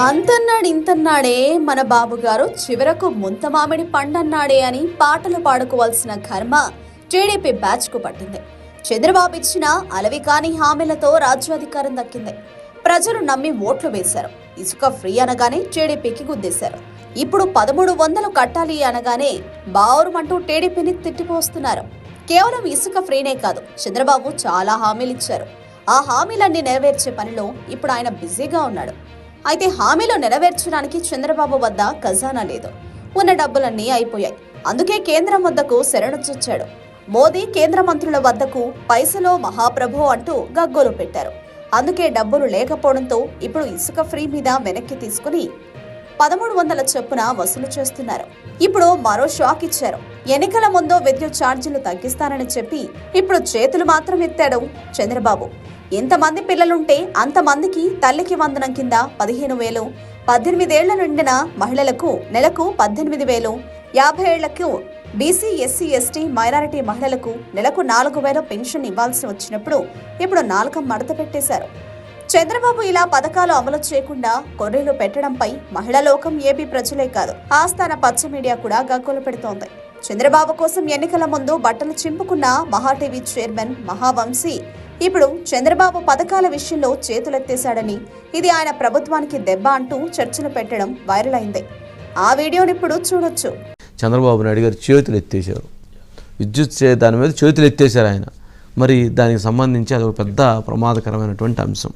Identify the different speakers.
Speaker 1: అంతన్నాడు ఇంతన్నాడే మన బాబుగారు చివరకు ముంత మామిడి పండన్నాడే అని పాటలు పాడుకోవాల్సిన కర్మ టీడీపీ బ్యాచ్ కు పట్టింది. చంద్రబాబు ఇచ్చిన అలవి కాని హామీలతో రాజ్యాధికారం దక్కింది. ప్రజలు నమ్మి ఓట్లు వేశారు. ఇసుక ఫ్రీ అనగానే టీడీపీకి గుద్దేశారు. ఇప్పుడు 1300 కట్టాలి అనగానే బావురుమంటూ టీడీపీని తిట్టిపోస్తున్నారు. కేవలం ఇసుక ఫ్రీనే కాదు, చంద్రబాబు చాలా హామీలు ఇచ్చారు. ఆ హామీలన్నీ నెరవేర్చే పనిలో ఇప్పుడు ఆయన బిజీగా ఉన్నాడు. అయితే హామీలు నెరవేర్చడానికి చంద్రబాబు వద్ద ఖజానా లేదు. ఉన్న డబ్బులన్నీ అయిపోయాయి. అందుకే కేంద్రం వద్దకు శరణొచ్చొచ్చాడు. మోదీ కేంద్ర మంత్రుల వద్దకు పైసలో మహాప్రభు అంటూ గగ్గోలు పెట్టారు. అందుకే డబ్బులు లేకపోవడంతో ఇప్పుడు ఇసుక ఫ్రీ మీద వెనక్కి తీసుకుని 1300 చొప్పున వసూలు చేస్తున్నారు. ఇప్పుడు మరో షాక్ ఇచ్చారు. ఎన్నికల ముందు విద్యుత్ ఛార్జీలు తగ్గిస్తానని చెప్పి ఇప్పుడు చేతులు మాత్రం ఎత్తాడు చంద్రబాబు. ఎంతమంది పిల్లలుంటే అంతమందికి తల్లికి వందనం కింద 15,000, 18 ఏళ్ల నిండిన మహిళలకు నెలకు 18,000, 50 ఏళ్లకు బీసీ, ఎస్సీ, ఎస్టీ, మైనారిటీ మహిళలకు నెలకు 4,000 పెన్షన్ ఇవ్వాల్సి వచ్చినప్పుడు ఇప్పుడు నాలుక మడత పెట్టేశారు. చంద్రబాబు ఇలా పథకాలు అమలు చేయకుండా కొర్రీలు పెట్టడంపై మహిళా లోకం, ఏపీ ప్రజలే కాదు, ఆస్థాన పచ్చ మీడియా కూడా గగ్గోలు పెడుతోంది. చంద్రబాబు కోసం ఎన్నికల ముందు బట్టలు చింపుకున్న మహా టీవీ చైర్మన్ మహావంశీ ఇప్పుడు చంద్రబాబు పథకాల విషయంలో చేతులెత్తేశాడని, ఇది ఆయన ప్రభుత్వానికి దెబ్బ అంటూ చర్చలు పెట్టడం వైరల్ అయింది. ఆ వీడియోని ఇప్పుడు చూడొచ్చు.
Speaker 2: చంద్రబాబు నాయుడు గారు చేతులు ఎత్తేశారు, విద్యుత్ దాని మీద చేతులు ఎత్తేశారు ఆయన. మరి దానికి సంబంధించి అది ఒక పెద్ద ప్రమాదకరమైనటువంటి అంశం.